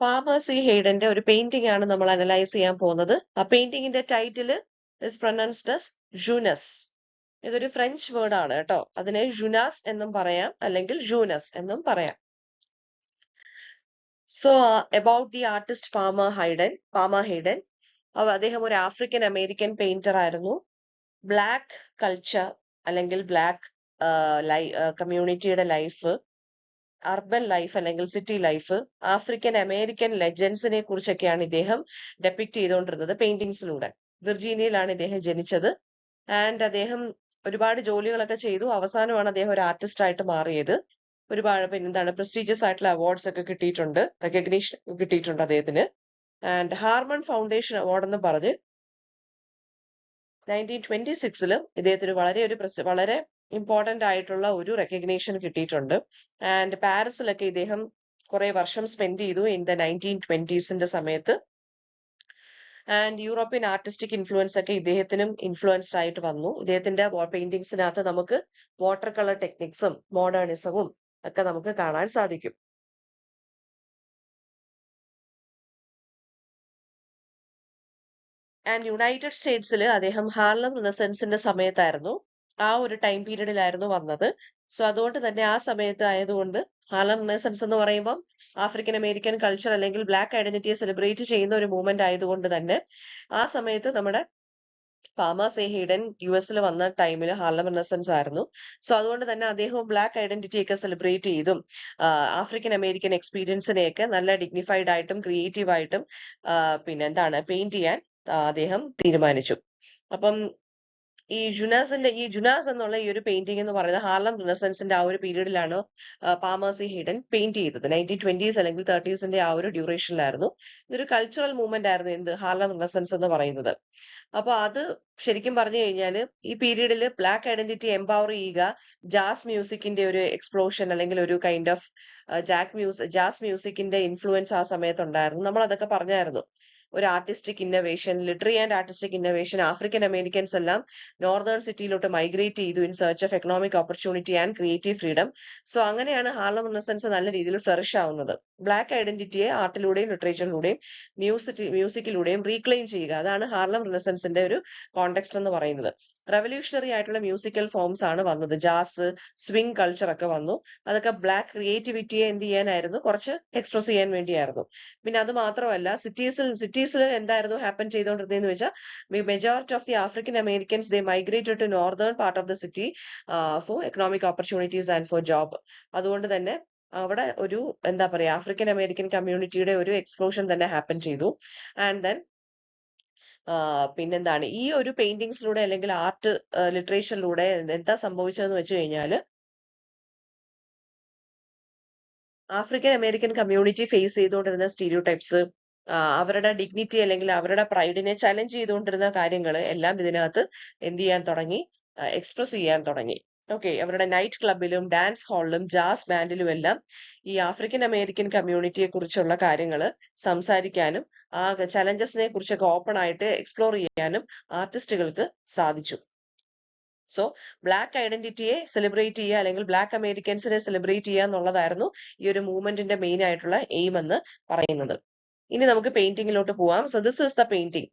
Palmer C ഹെയ്ഡന്റെ ഒരു painting ആണ് നമ്മൾ അനലൈസ് ചെയ്യാൻ പോകുന്നത്. ആ പെയിന്റിംഗിന്റെ ടൈറ്റിൽ ഇസ് പ്രൊനൗൺസ്ഡ് as ജൂനസ്. ഇതൊരു ഫ്രഞ്ച് വേർഡ് ആണ് കേട്ടോ. അതിനെ ജുനാസ് എന്നും പറയാം, അല്ലെങ്കിൽ ജൂനസ് എന്നും പറയാം. So about the artist Palmer Hayden. അദ്ദേഹം ഒരു ആഫ്രിക്കൻ അമേരിക്കൻ പെയിന്റർ ആയിരുന്നു. ബ്ലാക്ക് കൾച്ചർ അല്ലെങ്കിൽ ബ്ലാക്ക് കമ്മ്യൂണിറ്റിയുടെ ലൈഫ്, അർബൻ ലൈഫ് അല്ലെങ്കിൽ സിറ്റി ലൈഫ്, ആഫ്രിക്കൻ അമേരിക്കൻ ലെജൻസിനെ കുറിച്ചൊക്കെയാണ് ഇദ്ദേഹം ഡെപ്പിക്ട് ചെയ്തുകൊണ്ടിരുന്നത് പെയിന്റിങ്സിലൂടെ. വിർജീനിയയിലാണ് ഇദ്ദേഹം ജനിച്ചത്. ആൻഡ് അദ്ദേഹം ഒരുപാട് ജോലികളൊക്കെ ചെയ്തു. അവസാനമാണ് അദ്ദേഹം ഒരു ആർട്ടിസ്റ്റ് ആയിട്ട് മാറിയത്. ഒരുപാട് പിന്നെന്താണ് പ്രസ്റ്റീജിയസ് ആയിട്ടുള്ള അവാർഡ്സ് ഒക്കെ കിട്ടിയിട്ടുണ്ട്, റെക്കഗ്നീഷൻ കിട്ടിയിട്ടുണ്ട് അദ്ദേഹത്തിന്. ആൻഡ് ഹാർമൺ ഫൗണ്ടേഷൻ അവാർഡ് എന്ന് പറഞ്ഞ് 1926 ഇദ്ദേഹത്തിന് വളരെ ഇമ്പോർട്ടന്റ് ആയിട്ടുള്ള ഒരു റെക്കഗ്നേഷൻ കിട്ടിയിട്ടുണ്ട്. ആൻഡ് പാരീസിലൊക്കെ ഇദ്ദേഹം കുറെ വർഷം സ്പെൻഡ് ചെയ്തു ഇൻ ദ 1920s സമയത്ത്. ആൻഡ് യൂറോപ്യൻ ആർട്ടിസ്റ്റിക് ഇൻഫ്ലുവൻസ് ഒക്കെ ഇദ്ദേഹത്തിനും ഇൻഫ്ലുവൻസ്ഡ് ആയിട്ട് വന്നു. ഇദ്ദേഹത്തിന്റെ പെയിന്റിങ്സിനകത്ത് നമുക്ക് വാട്ടർ കളർ ടെക്നിക്സും മോഡേണിസവും ഒക്കെ നമുക്ക് കാണാൻ സാധിക്കും. ആൻഡ് യുണൈറ്റഡ് സ്റ്റേറ്റ്സിൽ അദ്ദേഹം ഹാർലം റിനസൻസിന്റെ സമയത്തായിരുന്നു, ആ ഒരു ടൈം പീരീഡിലായിരുന്നു വന്നത്. സോ അതുകൊണ്ട് തന്നെ ആ സമയത്ത് ആയതുകൊണ്ട് ഹാർലം റിനസൻസ് എന്ന് പറയുമ്പോൾ ആഫ്രിക്കൻ അമേരിക്കൻ കൾച്ചർ അല്ലെങ്കിൽ ബ്ലാക്ക് ഐഡന്റിറ്റിയെ സെലിബ്രേറ്റ് ചെയ്യുന്ന ഒരു മൂവ്മെന്റ് ആയതുകൊണ്ട് തന്നെ ആ സമയത്ത് നമ്മുടെ പാമർ സി ഹെയ്ഡൻ US വന്ന ടൈമിൽ ഹാർലം റിനസൻസ് ആയിരുന്നു. സോ അതുകൊണ്ട് തന്നെ അദ്ദേഹവും ബ്ലാക്ക് ഐഡന്റിറ്റി ഒക്കെ സെലിബ്രേറ്റ് ചെയ്തും ആഫ്രിക്കൻ അമേരിക്കൻ എക്സ്പീരിയൻസിനെയൊക്കെ നല്ല ഡിഗ്നിഫൈഡ് ആയിട്ടും ക്രിയേറ്റീവ് ആയിട്ടും പിന്നെ എന്താണ് പെയിന്റ് ചെയ്യാൻ അദ്ദേഹം തീരുമാനിച്ചു. അപ്പം ഈ ജുനാസ് എന്നുള്ള ഈ ഒരു പെയിന്റിംഗ് എന്ന് പറയുന്നത് ഹാർലം റിനസൻസിന്റെ ആ ഒരു പീരീഡിലാണ് പാമർ സി ഹെയ്ഡൻ പെയിന്റ് ചെയ്തത്. 1920s അല്ലെങ്കിൽ 30s ആ ഒരു ഡ്യൂറേഷനിലായിരുന്നു. ഇതൊരു കൾച്ചറൽ മൂവ്മെന്റ് ആയിരുന്നു എന്ത് ഹാർലം റിനസൻസ് എന്ന് പറയുന്നത്. അപ്പൊ അത് ശരിക്കും പറഞ്ഞു കഴിഞ്ഞാൽ ഈ പീരീഡിൽ ബ്ലാക്ക് ഐഡന്റിറ്റി എംപവർ ചെയ്യുക, ജാസ് മ്യൂസിക്കിന്റെ ഒരു എക്സ്പ്ലോഷൻ അല്ലെങ്കിൽ ഒരു കൈൻഡ് ഓഫ് ജാസ് മ്യൂസിക്കിന്റെ ഇൻഫ്ലുവൻസ് ആ സമയത്ത് ഉണ്ടായിരുന്നു. നമ്മൾ അതൊക്കെ പറഞ്ഞായിരുന്നു. ഒരു artistic innovation, literary and artistic innovation, African Americans എല്ലാം നോർത്തേൺ സിറ്റിയിലോട്ട് മൈഗ്രേറ്റ് ചെയ്തു in search of economic opportunity and creative freedom. So അങ്ങനെയാണ് ഹാർലം റിനസൻസ് നല്ല രീതിയിൽ ഫ്ലറിഷ് ആവുന്നത്. ബ്ലാക്ക് ഐഡന്റിറ്റിയെ ആർട്ടിലൂടെയും ലിറ്ററേച്ചറിലൂടെയും മ്യൂസിക്കിലൂടെയും റീക്ലെയിം ചെയ്യുക, അതാണ് ഹാർലം റിനസൻസിന്റെ ഒരു കോണ്ടെക്സ്റ്റ് എന്ന് പറയുന്നത്. റെവല്യൂഷണറി ആയിട്ടുള്ള മ്യൂസിക്കൽ ഫോംസ് ആണ് വന്നത്. ജാസ്, സ്വിംഗ് കൾച്ചർ ഒക്കെ വന്നു. അതൊക്കെ ബ്ലാക്ക് ക്രിയേറ്റിവിറ്റിയെ എന്ത് ചെയ്യാനായിരുന്നു, കുറച്ച് എക്സ്പ്രസ് ചെയ്യാൻ വേണ്ടിയായിരുന്നു. പിന്നെ അത് മാത്രമല്ല സിറ്റീസിൽ എന്തായിരുന്നു ഹാപ്പൻ ചെയ്തുകൊണ്ടിരുന്നതെന്ന് വെച്ചാൽ majority of the African Americans they migrated to northern part of the city for economic opportunities and for job. അതുകൊണ്ട് തന്നെ അവിടെ ഒരു എന്താ പറയാ ആഫ്രിക്കൻ അമേരിക്കൻ കമ്മ്യൂണിറ്റിയുടെ ഒരു എക്സ്പ്ലോഷൻ തന്നെ ഹാപ്പൻ ചെയ്തു. ആൻഡ് ദെൻ പിന്നെന്താണ് ഈ ഒരു പെയിന്റിങ്സിലൂടെ അല്ലെങ്കിൽ ആർട്ട് ലിറ്ററേച്ചറിലൂടെ എന്താ സംഭവിച്ചതെന്ന് വെച്ച് കഴിഞ്ഞാല് ആഫ്രിക്കൻ അമേരിക്കൻ കമ്മ്യൂണിറ്റി ഫേസ് ചെയ്തുകൊണ്ടിരുന്ന സ്റ്റീരിയോടൈപ്സ്, അവരുടെ ഡിഗ്നിറ്റി അല്ലെങ്കിൽ അവരുടെ പ്രൈഡിനെ ചലഞ്ച് ചെയ്തുകൊണ്ടിരുന്ന കാര്യങ്ങൾ എല്ലാം ഇതിനകത്ത് എന്ത് ചെയ്യാൻ തുടങ്ങി, എക്സ്പ്രസ് ചെയ്യാൻ തുടങ്ങി. ഓക്കെ, അവരുടെ നൈറ്റ് ക്ലബിലും ഡാൻസ് ഹാളിലും ജാസ് ബാൻഡിലും എല്ലാം ഈ ആഫ്രിക്കൻ അമേരിക്കൻ കമ്മ്യൂണിറ്റിയെ കുറിച്ചുള്ള കാര്യങ്ങൾ സംസാരിക്കാനും ആ ചലഞ്ചസിനെ കുറിച്ചൊക്കെ ഓപ്പൺ ആയിട്ട് എക്സ്പ്ലോർ ചെയ്യാനും ആർട്ടിസ്റ്റുകൾക്ക് സാധിച്ചു. സോ ബ്ലാക്ക് ഐഡന്റിറ്റിയെ സെലിബ്രേറ്റ് ചെയ്യുക അല്ലെങ്കിൽ ബ്ലാക്ക് അമേരിക്കൻസിനെ സെലിബ്രേറ്റ് ചെയ്യുക എന്നുള്ളതായിരുന്നു ഈ ഒരു മൂവ്മെന്റിന്റെ മെയിൻ ആയിട്ടുള്ള എയിം എന്ന് പറയുന്നത്. ഇനി നമുക്ക് പെയിന്റിങ്ങിലോട്ട് പോവാം. So this is the painting.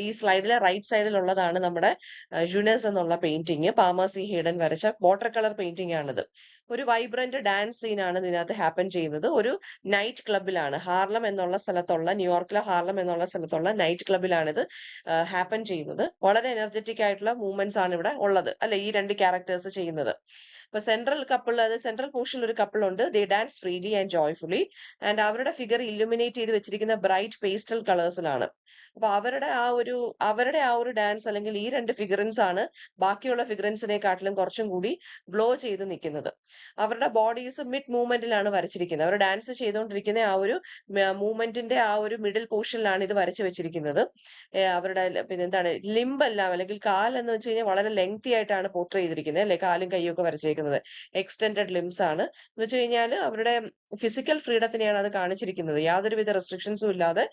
ഈ സ്ലൈഡിലെ റൈറ്റ് സൈഡിൽ ഉള്ളതാണ് നമ്മുടെ ജുനസ് എന്നുള്ള പെയിന്റിങ്. പാമർ സി ഹെയ്ഡൻ വരച്ച വാട്ടർ കളർ പെയിന്റിംഗ് ആണിത്. ഒരു വൈബ്രന്റ് ഡാൻസ് സീൻ ആണ് ഇതിനകത്ത് ഹാപ്പൻ ചെയ്യുന്നത്. ഒരു നൈറ്റ് ക്ലബിലാണ്, ന്യൂയോർക്കിലെ ഹാർലം എന്നുള്ള സ്ഥലത്തുള്ള നൈറ്റ് ക്ലബിലാണ് ഇത് ഹാപ്പൻ ചെയ്യുന്നത്. വളരെ എനർജറ്റിക് ആയിട്ടുള്ള മൂവ്മെന്റ്സ് ആണ് ഇവിടെ ഉള്ളത് അല്ലെ, ഈ രണ്ട് ക്യാരക്ടേഴ്സ് ചെയ്യുന്നത്. ഇപ്പൊ സെൻട്രൽ പോർഷനിൽ ഒരു കപ്പിൾ ഉണ്ട്. They dance freely and joyfully. And അവരുടെ ഫിഗർ ഇല്ലുമിനേറ്റ് ചെയ്ത് വെച്ചിരിക്കുന്ന ബ്രൈറ്റ് പേസ്റ്റൽ കളേഴ്സിലാണ്. അപ്പൊ അവരുടെ ആ ഒരു ഡാൻസ് അല്ലെങ്കിൽ ഈ രണ്ട് ഫിഗറൻസ് ആണ് ബാക്കിയുള്ള ഫിഗറൻസിനെക്കാട്ടിലും കുറച്ചും കൂടി ഗ്ലോ ചെയ്ത് നിൽക്കുന്നത്. അവരുടെ ബോഡീസ് മിഡ് മൂവ്മെന്റിലാണ് വരച്ചിരിക്കുന്നത്. അവർ ഡാൻസ് ചെയ്തുകൊണ്ടിരിക്കുന്ന ആ ഒരു മൂവ്മെന്റിന്റെ ആ ഒരു മിഡിൽ പോർഷനിലാണ് ഇത് വരച്ചു വെച്ചിരിക്കുന്നത്. അവരുടെ പിന്നെന്താണ് ലിംബ് എല്ലാം അല്ലെങ്കിൽ കാൽ എന്ന് വെച്ച് കഴിഞ്ഞാൽ വളരെ ലെങ്തി ആയിട്ടാണ് പോർട്രേ ചെയ്തിരിക്കുന്നത് അല്ലെ, കാലും കൈയും ഒക്കെ വരച്ചേക്കുന്നത്. കാണിച്ചിരിക്കുന്നത്. എക്സ്റ്റെൻഡഡ് ലിംസ് ആണ് എന്ന് വെച്ച് കഴിഞ്ഞാൽ അവരുടെ ഫിസിക്കൽ ഫ്രീഡത്തിനെയാണ് അത് കാണിച്ചിരിക്കുന്നത്. യാതൊരുവിധ റെസ്ട്രിക്ഷൻസും ഇല്ലാതെ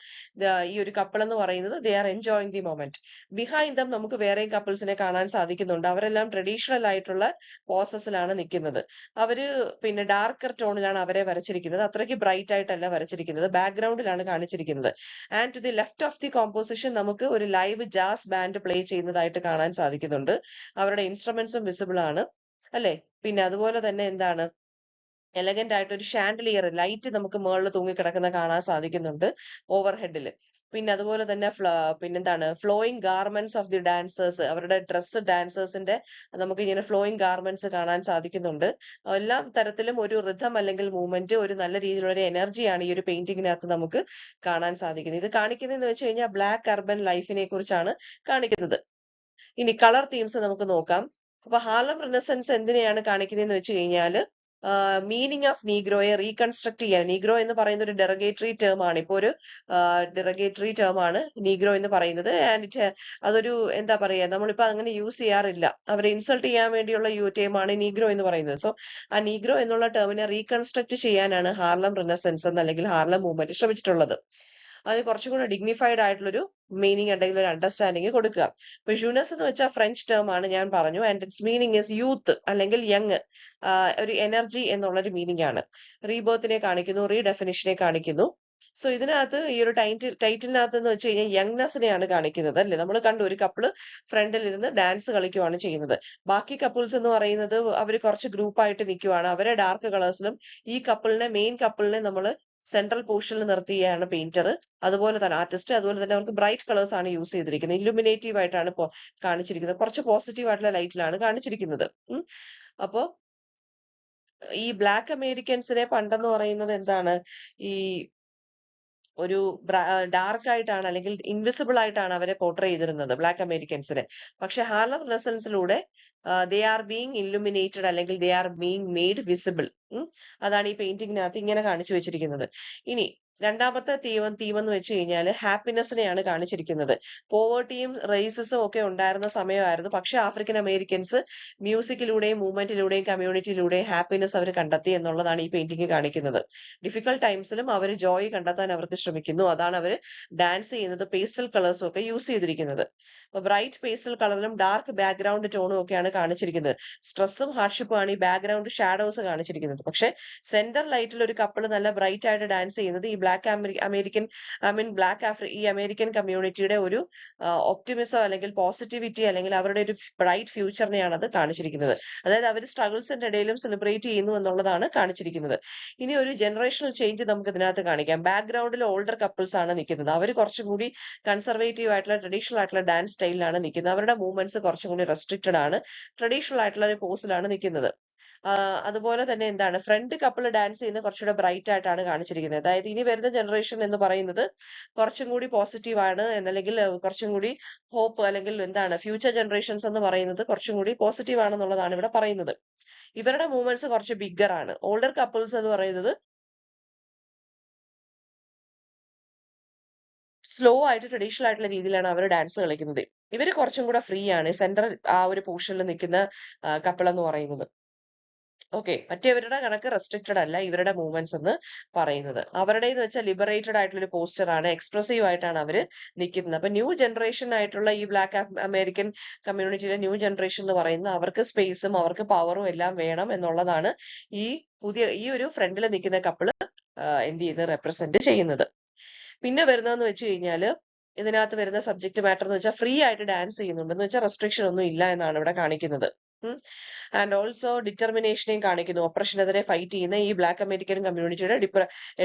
ഈ ഒരു കപ്പിൾ എന്ന് പറയുന്നത് they are enjoying the moment. Behind dum നമുക്ക് വേറെയും കപ്പിൾസിനെ കാണാൻ സാധിക്കുന്നുണ്ട്. അവരെല്ലാം ട്രഡീഷണൽ ആയിട്ടുള്ള പോസസിലാണ് നിൽക്കുന്നത്. അവര് പിന്നെ ഡാർക്കർ ടോണിലാണ് അവരെ വരച്ചിരിക്കുന്നത്. അത്രയ്ക്ക് ബ്രൈറ്റ് ആയിട്ടല്ല വരച്ചിരിക്കുന്നത്. ബാക്ക്ഗ്രൗണ്ടിലാണ് കാണിച്ചിരിക്കുന്നത്. And to the left of the composition നമുക്ക് ഒരു ലൈവ് ജാസ് ബാൻഡ് പ്ലേ ചെയ്യുന്നതായിട്ട് കാണാൻ സാധിക്കുന്നുണ്ട്. അവരുടെ ഇൻസ്ട്രുമെന്റ്സും വിസിബിൾ ആണ് അല്ലെ. പിന്നെ അതുപോലെ തന്നെ എന്താണ് എലഗന്റ് ആയിട്ട് ഒരു ഷാൻഡലിയർ ലൈറ്റ് നമുക്ക് മുകളിൽ തൂങ്ങിക്കിടക്കുന്ന കാണാൻ സാധിക്കുന്നുണ്ട് ഓവർ ഹെഡിൽ. പിന്നെ അതുപോലെ തന്നെ പിന്നെന്താണ് flowing garments of the dancers, അവരുടെ ഡ്രസ്സ് ഡാൻസേഴ്സിന്റെ നമുക്ക് ഇങ്ങനെ ഫ്ലോയിങ് ഗാർമെന്റ്സ് കാണാൻ സാധിക്കുന്നുണ്ട്. എല്ലാ തരത്തിലും ഒരു റിഥം അല്ലെങ്കിൽ മൂവ്മെന്റ്, ഒരു നല്ല രീതിയിലുള്ള ഒരു എനർജിയാണ് ഈ ഒരു പെയിന്റിങ്ങിനകത്ത് നമുക്ക് കാണാൻ സാധിക്കുന്നത്. ഇത് കാണിക്കുന്നതെന്ന് വെച്ച് കഴിഞ്ഞാൽ ബ്ലാക്ക് അർബൻ ലൈഫിനെ കുറിച്ചാണ് കാണിക്കുന്നത്. ഇനി കളർ തീംസ് നമുക്ക് നോക്കാം. അപ്പൊ ഹാർലം റിനസൻസ് എന്തിനെയാണ് കാണിക്കുന്നതെന്ന് വെച്ച് കഴിഞ്ഞാൽ മീനിങ് ഓഫ് നീഗ്രോയെ റീകൺസ്ട്രക്ട് ചെയ്യാൻ. നീഗ്രോ എന്ന് പറയുന്ന ഒരു ഡെറഗേറ്ററി ടേം ആണ്. ഇപ്പൊ ഒരു ഡെറഗേറ്ററി ടേം ആണ് നീഗ്രോ എന്ന് പറയുന്നത്. ആൻഡ് അതൊരു എന്താ പറയാ, നമ്മളിപ്പോ അങ്ങനെ യൂസ് ചെയ്യാറില്ല. അവരെ ഇൻസൾട്ട് ചെയ്യാൻ വേണ്ടിയുള്ള ടേം ആണ് നീഗ്രോ എന്ന് പറയുന്നത്. സോ ആ നീഗ്രോ എന്നുള്ള ടേമിനെ റീകൺസ്ട്രക്ട് ചെയ്യാനാണ് ഹാർലം റിനസൻസ് അല്ലെങ്കിൽ ഹാർലം മൂവ്മെന്റ് ശ്രമിച്ചിട്ടുള്ളത്. അത് കുറച്ചും കൂടെ ഡിഗ്നിഫൈഡ് ആയിട്ടുള്ളൊരു മീനിങ് അല്ലെങ്കിൽ ഒരു അണ്ടർസ്റ്റാൻഡിങ് കൊടുക്കുക. ഇപ്പൊ ജൂനസ് എന്ന് വെച്ചാൽ ഫ്രഞ്ച് ടേം ആണ്, ഞാൻ പറഞ്ഞു. And it's meaning is youth അല്ലെങ്കിൽ യങ്, ഒരു എനർജി എന്നുള്ളൊരു മീനിങ് ആണ്. റീബർത്തിനെ കാണിക്കുന്നു, റീഡെഫിനിഷനെ കാണിക്കുന്നു. സോ ഇതിനകത്ത് ഈ ഒരു ടൈറ്റിലിനകത്ത് എന്ന് വെച്ച് കഴിഞ്ഞാൽ യങ്നെസ്സിനെയാണ് കാണിക്കുന്നത് അല്ലെ. നമ്മൾ കണ്ടു ഒരു കപ്പിള് ഫ്രണ്ടിൽ ഇരുന്ന് ഡാൻസ് കളിക്കുവാണ് ചെയ്യുന്നത്. ബാക്കി കപ്പിൾസ് എന്ന് പറയുന്നത് അവർ കുറച്ച് ഗ്രൂപ്പായിട്ട് നിൽക്കുവാണ്. അവരെ ഡാർക്ക് കളേഴ്സിലും ഈ കപ്പിളിനെ, മെയിൻ കപ്പിളിനെ നമ്മൾ സെൻട്രൽ പോർഷനിൽ നിർത്തിയാണ് പെയിന്റർ, അതുപോലെ തന്നെ ആർട്ടിസ്റ്റ്. അതുപോലെ തന്നെ അവർക്ക് ബ്രൈറ്റ് കളേഴ്സ് ആണ് യൂസ് ചെയ്തിരിക്കുന്നത്. ഇല്ലുമിനേറ്റീവ് ആയിട്ടാണ് കാണിച്ചിരിക്കുന്നത്. കുറച്ച് പോസിറ്റീവ് ആയിട്ടുള്ള ലൈറ്റിലാണ് കാണിച്ചിരിക്കുന്നത്. അപ്പോ ഈ ബ്ലാക്ക് അമേരിക്കൻസിനെ പണ്ടെന്ന് പറയുന്നത് എന്താണ്, ഈ ഒരു ഡാർക്ക് ആയിട്ടാണ് അല്ലെങ്കിൽ ഇൻവിസിബിൾ ആയിട്ടാണ് അവരെ പോർട്രേ ചെയ്തിരുന്നത് ബ്ലാക്ക് അമേരിക്കൻസിനെ. പക്ഷെ ഹാർലം റെസൽസിലൂടെ ദേ ആർ ബീങ് ഇല്ലുമിനേറ്റഡ് അല്ലെങ്കിൽ they are being made visible. അതാണ് ഈ പെയിന്റിങ്ങിനകത്ത് ഇങ്ങനെ കാണിച്ചു വെച്ചിരിക്കുന്നത്. ഇനി രണ്ടാമത്തെ തീം എന്ന് വെച്ച് കഴിഞ്ഞാൽ ഹാപ്പിനെസ്സിനെയാണ് കാണിച്ചിരിക്കുന്നത്. പോവേർട്ടിയും റേസിസും ഒക്കെ ഉണ്ടായിരുന്ന സമയമായിരുന്നു. പക്ഷെ ആഫ്രിക്കൻ അമേരിക്കൻസ് മ്യൂസിക്കിലൂടെയും മൂവ്മെന്റിലൂടെയും കമ്മ്യൂണിറ്റിയിലൂടെയും ഹാപ്പിനെസ് അവർ കണ്ടെത്തി എന്നുള്ളതാണ് ഈ പെയിന്റിംഗ് കാണിക്കുന്നത്. ഡിഫിക്കൽട്ട് ടൈംസിലും അവർ ജോയ് കണ്ടെത്താൻ അവർക്ക് ശ്രമിക്കുന്നു. അതാണ് അവർ ഡാൻസ് ചെയ്യുന്നത് പേസ്റ്റൽ കളേഴ്സും ഒക്കെ യൂസ് ചെയ്തിരിക്കുന്നത്. അപ്പൊ ബ്രൈറ്റ് പേസ്റ്റൽ കളറിലും ഡാർക്ക് ബാക്ക്ഗ്രൗണ്ട് ടോണും ഒക്കെയാണ് കാണിച്ചിരിക്കുന്നത്. സ്ട്രെസ്സും ഹാർഡ്ഷിപ്പും ആണ് ഈ ബാക്ക്ഗ്രൗണ്ട് ഷാഡോസ് കാണിച്ചിരിക്കുന്നത്. പക്ഷെ സെന്റർ ലൈറ്റിൽ ഒരു കപ്പിൾ നല്ല ബ്രൈറ്റ് ആയിട്ട് ഡാൻസ് ചെയ്യുന്നത് ഈ ഈ അമേരിക്കൻ കമ്മ്യൂണിറ്റിയുടെ ഒരു ഒപ്റ്റിമിസം അല്ലെങ്കിൽ പോസിറ്റിവിറ്റി അല്ലെങ്കിൽ അവരുടെ ഒരു ബ്രൈറ്റ് ഫ്യൂച്ചറിനെയാണ് അത് കാണിച്ചിരിക്കുന്നത്. അതായത് അവർ സ്ട്രഗിൾസിന്റെ ഇടയിലും സെലിബ്രേറ്റ് ചെയ്യുന്നു എന്നുള്ളതാണ് കാണിച്ചിരിക്കുന്നത്. ഇനി ഒരു ജനറേഷണൽ ചേഞ്ച് നമുക്ക് ഇതിനകത്ത് കാണിക്കാം. ബാക്ക്ഗ്രൗണ്ടിൽ ഓൾഡർ കപ്പിൾസ് ആണ് നിൽക്കുന്നത്. അവർ കുറച്ചും കൂടി കൺസർവേറ്റീവ് ആയിട്ടുള്ള ട്രഡീഷണൽ ആയിട്ടുള്ള ഡാൻസ് സ്റ്റൈലിലാണ് നിൽക്കുന്നത്. അവരുടെ മൂവ്മെന്റ്സ് കുറച്ചും കൂടി റെസ്ട്രിക്റ്റഡ് ആണ്. ട്രഡീഷണൽ ആയിട്ടുള്ള ഒരു പോസിലാണ് നിൽക്കുന്നത്. അതുപോലെ തന്നെ എന്താണ് ഫ്രണ്ട് കപ്പിൾ ഡാൻസ് ചെയ്യുന്ന കുറച്ചുകൂടെ ബ്രൈറ്റ് ആയിട്ടാണ് കാണിച്ചിരിക്കുന്നത്. അതായത് ഇനി വരുന്ന ജനറേഷൻ എന്ന് പറയുന്നത് കുറച്ചും കൂടി പോസിറ്റീവ് ആണ് എന്നല്ലെങ്കിൽ കുറച്ചും കൂടി ഹോപ്പ് അല്ലെങ്കിൽ എന്താണ് ഫ്യൂച്ചർ ജനറേഷൻസ് എന്ന് പറയുന്നത് കുറച്ചും കൂടി പോസിറ്റീവ് ആണെന്നുള്ളതാണ് ഇവിടെ പറയുന്നത്. ഇവരുടെ മൂവ്മെന്റ്സ് കുറച്ച് ബിഗ്ഗർ ആണ്. ഓൾഡർ കപ്പിൾസ് എന്ന് പറയുന്നത് സ്ലോ ആയിട്ട് ട്രഡീഷണൽ ആയിട്ടുള്ള രീതിയിലാണ് അവർ ഡാൻസ് കളിക്കുന്നത്. ഇവര് കുറച്ചും കൂടെ ഫ്രീ ആണ്. സെൻട്രൽ ആ ഒരു പോർഷനിൽ നിൽക്കുന്ന കപ്പിൾ എന്ന് പറയുന്നത്. ഓക്കെ, മറ്റേവരുടെ കണക്ക് റെസ്ട്രിക്റ്റഡ് അല്ല ഇവരുടെ മൂവ്മെന്റ്സ് എന്ന് പറയുന്നത്. അവരുടെ എന്ന് വെച്ചാൽ ലിബറേറ്റഡ് ആയിട്ടുള്ള ഒരു പോസ്റ്റർ ആണ്. എക്സ്പ്രസീവ് ആയിട്ടാണ് അവര് നിൽക്കുന്നത്. അപ്പൊ ന്യൂ ജനറേഷൻ ആയിട്ടുള്ള ഈ ബ്ലാക്ക് അമേരിക്കൻ കമ്മ്യൂണിറ്റിയിലെ ന്യൂ ജനറേഷൻ എന്ന് പറയുന്നത് അവർക്ക് സ്പേസും അവർക്ക് പവറും എല്ലാം വേണം എന്നുള്ളതാണ് ഈ ഒരു ഫ്രണ്ടിൽ നിൽക്കുന്ന കപ്പിള് എന്ത് ചെയ്യുന്നത് റെപ്രസെന്റ് ചെയ്യുന്നത്. പിന്നെ വരുന്നതെന്ന് വെച്ച് കഴിഞ്ഞാൽ ഇതിനകത്ത് വരുന്ന സബ്ജക്ട് മാറ്റർ എന്ന് വെച്ചാൽ ഫ്രീ ആയിട്ട് ഡാൻസ് ചെയ്യുന്നുണ്ട് എന്ന് വെച്ചാൽ റെസ്ട്രിക്ഷൻ ഒന്നും ഇല്ല എന്നാണ് ഇവിടെ കാണിക്കുന്നത്. ആൻഡ് ഓൾസോ ഡിറ്റർമിനേഷനെയും കാണിക്കുന്നു. ഒപ്രഷനെതിരെ ഫൈറ്റ് ചെയ്യുന്ന ഈ ബ്ലാക്ക് അമേരിക്കൻ കമ്മ്യൂണിറ്റിയുടെ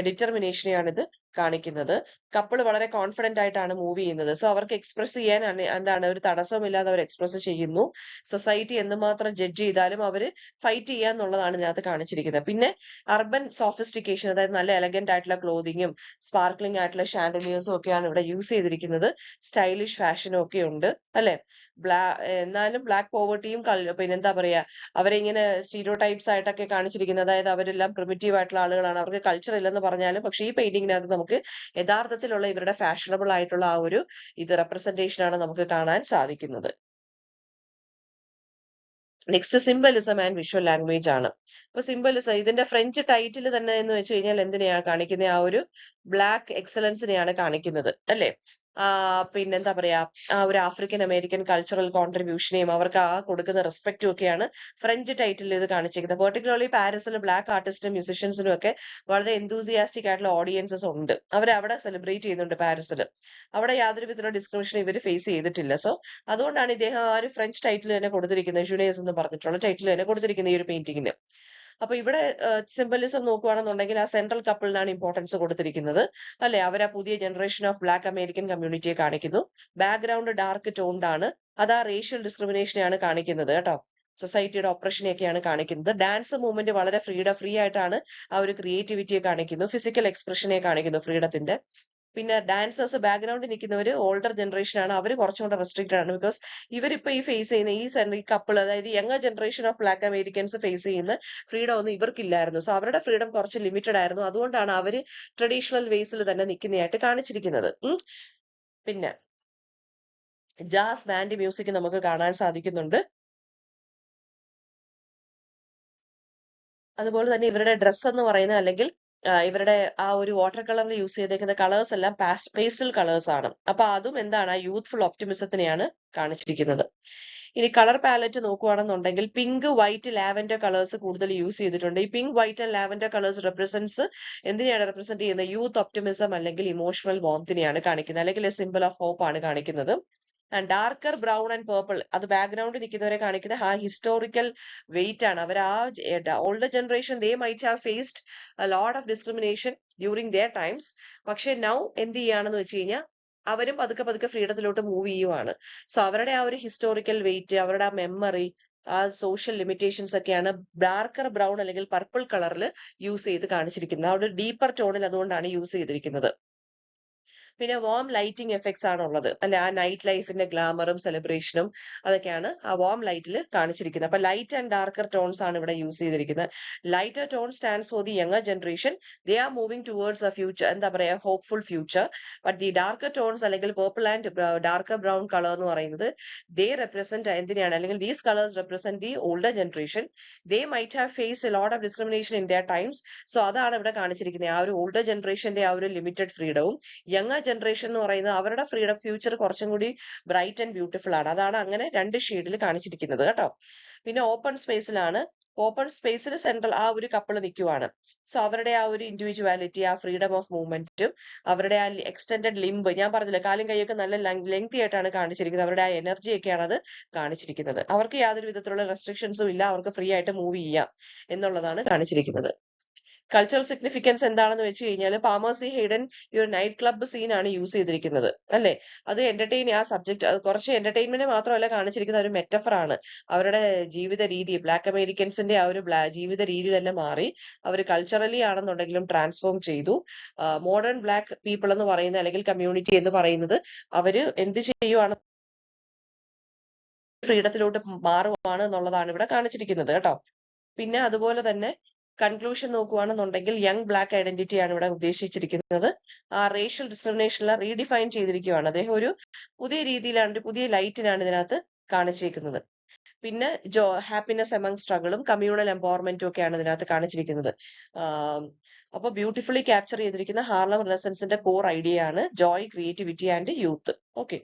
ഡിറ്റർമിനേഷനെയാണ് ഇത് കാണിക്കുന്നത്. കപ്പിൾ വളരെ കോൺഫിഡന്റ് ആയിട്ടാണ് മൂവ് ചെയ്യുന്നത്. സോ അവർക്ക് എക്സ്പ്രസ് ചെയ്യാൻ എന്താണ് ഒരു തടസ്സമില്ലാതെ അവർ എക്സ്പ്രസ് ചെയ്യുന്നു. സൊസൈറ്റി എന്തുമാത്രം ജഡ്ജ് ചെയ്താലും അവര് ഫൈറ്റ് ചെയ്യാന്നുള്ളതാണ് ഇതിനകത്ത് കാണിച്ചിരിക്കുന്നത്. പിന്നെ അർബൻ സോഫിസ്റ്റിക്കേഷൻ, അതായത് നല്ല എലഗന്റ് ആയിട്ടുള്ള ക്ലോതിങ്ങും സ്പാർക്ലിംഗ് ആയിട്ടുള്ള ഷാൻഡലിയേഴ്സും ഒക്കെയാണ് ഇവിടെ യൂസ് ചെയ്തിരിക്കുന്നത്. സ്റ്റൈലിഷ് ഫാഷനും ഒക്കെ ഉണ്ട് അല്ലെ. എന്നാലും ബ്ലാക്ക് പോവർട്ടിയും പിന്നെന്താ പറയാ അവരെ ഇങ്ങനെ സ്റ്റീരിയോ ടൈപ്സ് ആയിട്ടൊക്കെ കാണിച്ചിരിക്കുന്നത്. അതായത് അവരെല്ലാം പ്രിമിറ്റീവ് ആയിട്ടുള്ള ആളുകളാണ്, അവർക്ക് കൾച്ചർ ഇല്ലെന്ന് പറഞ്ഞാലും പക്ഷെ ഈ പെയിന്റിങ്ങിനകത്ത് നമുക്ക് യഥാർത്ഥത്തിലുള്ള ഇവരുടെ ഫാഷനബിൾ ആയിട്ടുള്ള ആ ഒരു റെപ്രസെന്റേഷൻ ആണ് നമുക്ക് കാണാൻ സാധിക്കുന്നത്. Next symbolism and visual language ആണ്. അപ്പൊ സിംബലിസം ഇതിന്റെ ഫ്രഞ്ച് ടൈറ്റിൽ തന്നെ എന്ന് വെച്ച് കഴിഞ്ഞാൽ എന്തിനെയാണ് കാണിക്കുന്നത്? ആ ഒരു ബ്ലാക്ക് എക്സലൻസിനെയാണ് കാണിക്കുന്നത് അല്ലെ? പിന്നെന്താ പറയാ, ആ ഒരു ആഫ്രിക്കൻ അമേരിക്കൻ കൾച്ചറൽ കോൺട്രിബ്യൂഷനെയും അവർക്ക് ആ കൊടുക്കുന്ന റെസ്പെക്റ്റും ഒക്കെയാണ് ഫ്രഞ്ച് ടൈറ്റിൽ ഇത് കാണിച്ചിരിക്കുന്നത്. പെർട്ടിക്കുലർലി പാരീസിൽ ബ്ലാക്ക് ആർട്ടിസ്റ്റിനും മ്യൂസിഷ്യൻസിനും ഒക്കെ വളരെ എന്തൂസിയാസ്റ്റിക് ആയിട്ടുള്ള ഓഡിയൻസസ് ഉണ്ട്. അവർ അവിടെ സെലിബ്രേറ്റ് ചെയ്യുന്നുണ്ട് പാരീസിൽ. അവിടെ യാതൊരു വിധത്തിലുള്ള ഡിസ്ക്രിമിനേഷൻ ഇവർ ഫേസ് ചെയ്തിട്ടില്ല. സോ അതുകൊണ്ടാണ് ഇദ്ദേഹം ആ ഒരു ഫ്രഞ്ച് ടൈറ്റിൽ തന്നെ കൊടുത്തിരിക്കുന്നത്, ജുനേസ് എന്ന് പറഞ്ഞിട്ടുള്ള ടൈറ്റിൽ തന്നെ കൊടുത്തിരിക്കുന്നത് ഈ ഒരു പെയിന്റിങ്ങിന്. അപ്പൊ ഇവിടെ സിംബലിസം നോക്കുകയാണെന്നുണ്ടെങ്കിൽ ആ സെൻട്രൽ കപ്പിളിനാണ് ഇമ്പോർട്ടൻസ് കൊടുത്തിരിക്കുന്നത് അല്ലെ? അവർ ആ പുതിയ ജനറേഷൻ ഓഫ് ബ്ലാക്ക് അമേരിക്കൻ കമ്മ്യൂണിറ്റിയെ കാണിക്കുന്നു. ബാക്ക്ഗ്രൗണ്ട് ഡാർക്ക് ടോൺഡ് ആണ്. അത് ആ റേഷ്യൽ ഡിസ്ക്രിമിനേഷനെയാണ് കാണിക്കുന്നത് കേട്ടോ. സൊസൈറ്റിയുടെ ഒപ്രഷനെയൊക്കെയാണ് കാണിക്കുന്നത്. ഡാൻസ് മൂവ്മെന്റ് വളരെ ഫ്രീ ആയിട്ടാണ് ആ ഒരു ക്രിയേറ്റിവിറ്റിയെ കാണിക്കുന്നു. ഫിസിക്കൽ എക്സ്പ്രഷനെ കാണിക്കുന്നു ഫ്രീഡത്തിന്റെ. പിന്നെ ഡാൻസേഴ്സ് ബാക്ക്ഗ്രൗണ്ടിൽ നിൽക്കുന്നവർ ഓൾഡർ ജനറേഷൻ ആണ്. അവർ കുറച്ചുകൂടെ റെസ്ട്രിക്റ്റഡ് ആണ്. ബിക്കോസ് ഇവരിപ്പോ ഈ ഫേസ് ചെയ്യുന്ന ഈ കപ്പിൾ, അതായത് younger generation of black Americans face ചെയ്യുന്ന ഫ്രീഡം ഒന്നും ഇവർക്കില്ലായിരുന്നു. സോ അവരുടെ ഫ്രീഡം കുറച്ച് ലിമിറ്റഡ് ആയിരുന്നു. അതുകൊണ്ടാണ് അവര് ട്രഡീഷണൽ വേസിൽ തന്നെ നിൽക്കുന്നതായിട്ട് കാണിച്ചിരിക്കുന്നത്. പിന്നെ ജാസ് ബാൻഡ് മ്യൂസിക് നമുക്ക് കാണാൻ സാധിക്കുന്നുണ്ട്. അതുപോലെ തന്നെ ഇവരുടെ ഡ്രസ്സ് എന്ന് പറയുന്നത്, അല്ലെങ്കിൽ ഇവരുടെ ആ ഒരു വാട്ടർ കളറിൽ യൂസ് ചെയ്തേക്കുന്ന കളേഴ്സ് എല്ലാം പേസ്റ്റൽ കളേഴ്സ് ആണ്. അപ്പൊ അതും എന്താണ്, ആ യൂത്ത്ഫുൾ ഒപ്റ്റിമിസത്തിനെയാണ് കാണിച്ചിരിക്കുന്നത്. ഇനി കളർ പാലറ്റ് നോക്കുകയാണെന്നുണ്ടെങ്കിൽ പിങ്ക്, വൈറ്റ്, ലാവൻഡർ കളേഴ്സ് കൂടുതൽ യൂസ് ചെയ്തിട്ടുണ്ട്. ഈ pink, white and lavender colours എന്തിനെയാണ് റെപ്രസെന്റ് ചെയ്യുന്നത്? യൂത്ത് ഒപ്റ്റിമിസം അല്ലെങ്കിൽ ഇമോഷണൽ വോംത്തിനെയാണ് കാണിക്കുന്നത്, അല്ലെങ്കിൽ സിമ്പിൾ ഓഫ് ഹോപ്പ് ആണ് കാണിക്കുന്നത്. And darker brown and purple, അത് ബാക്ക്ഗ്രൗണ്ടിൽ നിൽക്കുന്നവരെ കാണിക്കുന്ന ആ ഹിസ്റ്റോറിക്കൽ വെയിറ്റ് ആണ്. അവർ ആ older generation they might have faced a lot of discrimination during their times. പക്ഷെ നൗ എന്ത് ചെയ്യുകയാണെന്ന് വെച്ച് കഴിഞ്ഞാൽ അവരും പതുക്കെ ഫ്രീഡത്തിലോട്ട് മൂവ് ചെയ്യുവാണ്. സോ അവരുടെ ആ ഒരു ഹിസ്റ്റോറിക്കൽ വെയിറ്റ്, അവരുടെ ആ മെമ്മറി, ആ സോഷ്യൽ ലിമിറ്റേഷൻസ് ഒക്കെയാണ് ഡാർക്കർ ബ്രൗൺ അല്ലെങ്കിൽ പർപ്പിൾ കളറിൽ യൂസ് ചെയ്ത് കാണിച്ചിരിക്കുന്നത്. ആ ഒരു ഡീപ്പർ ടോണിൽ അതുകൊണ്ടാണ് യൂസ് ചെയ്തിരിക്കുന്നത്. പിന്നെ വാം ലൈറ്റിംഗ് എഫക്ട്സ് ആണ് ഉള്ളത് അല്ലെ? ആ നൈറ്റ് ലൈഫിന്റെ ഗ്ലാമറും സെലിബ്രേഷനും അതൊക്കെയാണ് ആ വാം ലൈറ്റിൽ കാണിച്ചിരിക്കുന്നത്. അപ്പൊ ലൈറ്റ് ആൻഡ് ഡാർക്കർ ടോൺസ് ആണ് ഇവിടെ യൂസ് ചെയ്തിരിക്കുന്നത്. Lighter tone stands for the younger generation. They are moving towards a future, എന്താ പറയാ, hopeful future. But the darker tones അല്ലെങ്കിൽ purple and darker brown colour എന്ന് പറയുന്നത് ദേ റെപ്രസെന്റ് എന്തിനാണ്, അല്ലെങ്കിൽ these colours represent the older generation. They might have faced a lot of discrimination in their times. So അതാണ് ഇവിടെ കാണിച്ചിരിക്കുന്നത്. ആ ഒരു ഓൾഡർ ജനറേഷന്റെ ആ ഒരു ലിമിറ്റഡ് ഫ്രീഡവും യങ്ങർ ജനറേഷൻ എന്ന് പറയുന്നത് അവരുടെ ഫ്രീഡം ഫ്യൂച്ചർ കുറച്ചും കൂടി ബ്രൈറ്റ് ആൻഡ് ബ്യൂട്ടിഫുൾ ആണ്. അതാണ് അങ്ങനെ രണ്ട് ഷെയ്ഡിൽ കാണിച്ചിരിക്കുന്നത് കേട്ടോ. പിന്നെ ഓപ്പൺ സ്പേസിൽ സെൻട്രൽ ആ ഒരു കപ്പിൾ നിൽക്കുവാണ്. സോ അവരുടെ ആ ഒരു ഇൻഡിവിജ്വാലിറ്റി, ആ ഫ്രീഡം ഓഫ് മൂവ്മെന്റും അവരുടെ ആ എക്സ്റ്റെൻഡഡ് ലിംബ്, ഞാൻ പറഞ്ഞില്ല കാലും കൈയൊക്കെ നല്ല ലെങ്തി ആയിട്ടാണ് കാണിച്ചിരിക്കുന്നത്. അവരുടെ ആ എനർജി ഒക്കെയാണ് അത് കാണിച്ചിരിക്കുന്നത്. അവർക്ക് യാതൊരു വിധത്തിലുള്ള റെസ്ട്രിക്ഷൻസും ഇല്ല, അവർക്ക് ഫ്രീ ആയിട്ട് മൂവ് ചെയ്യാം എന്നുള്ളതാണ് കാണിച്ചിരിക്കുന്നത്. കൾച്ചറൽ സിഗ്നിഫിക്കൻസ് എന്താണെന്ന് വെച്ച് കഴിഞ്ഞാൽ പാമേഴ്സി ഹെയ്ഡൻ ഈ ഒരു നൈറ്റ് ക്ലബ്ബ് സീൻ ആണ് യൂസ് ചെയ്തിരിക്കുന്നത് അല്ലെ? അത് ആ സബ്ജക്ട് കുറച്ച് എന്റർടൈൻമെന്റ് മാത്രമല്ല കാണിച്ചിരിക്കുന്ന ഒരു മെറ്റഫർ ആണ്. അവരുടെ ജീവിത രീതി, ബ്ലാക്ക് അമേരിക്കൻസിന്റെ ആ ഒരു ജീവിത രീതി തന്നെ മാറി. അവർ കൾച്ചറലി ആണെന്നുണ്ടെങ്കിലും ട്രാൻസ്ഫോം ചെയ്തു. മോഡേൺ ബ്ലാക്ക് പീപ്പിൾ എന്ന് പറയുന്ന, അല്ലെങ്കിൽ കമ്മ്യൂണിറ്റി എന്ന് പറയുന്നത്, അവര് എന്ത് ചെയ്യുവാണ്, ഫ്രീഡത്തിലോട്ട് മാറുവാണ് എന്നുള്ളതാണ് ഇവിടെ കാണിച്ചിരിക്കുന്നത് കേട്ടോ. പിന്നെ അതുപോലെ തന്നെ കൺക്ലൂഷൻ നോക്കുകയാണെന്നുണ്ടെങ്കിൽ യങ് ബ്ലാക്ക് ഐഡന്റിറ്റി ആണ് ഇവിടെ ഉദ്ദേശിച്ചിരിക്കുന്നത്. ആ റേഷ്യൽ ഡിസ്ക്രിമിനേഷനെ റീഡിഫൈൻ ചെയ്തിരിക്കുകയാണ്. അദ്ദേഹം ഒരു പുതിയ രീതിയിലാണ്, ഒരു പുതിയ ലൈറ്റിനാണ് ഇതിനകത്ത് കാണിച്ചിരിക്കുന്നത്. പിന്നെ ഹാപ്പിനെസ് എമംഗ് സ്ട്രഗിളും കമ്മ്യൂണൽ എംപവർമെന്റും ഒക്കെയാണ് ഇതിനകത്ത് കാണിച്ചിരിക്കുന്നത്. അപ്പൊ ബ്യൂട്ടിഫുള്ളി ക്യാപ്ചർ ചെയ്തിരിക്കുന്ന ഹാർലം റിനസൻസിന്റെ കോർ ഐഡിയ ആണ് Joy, creativity and youth. Okay.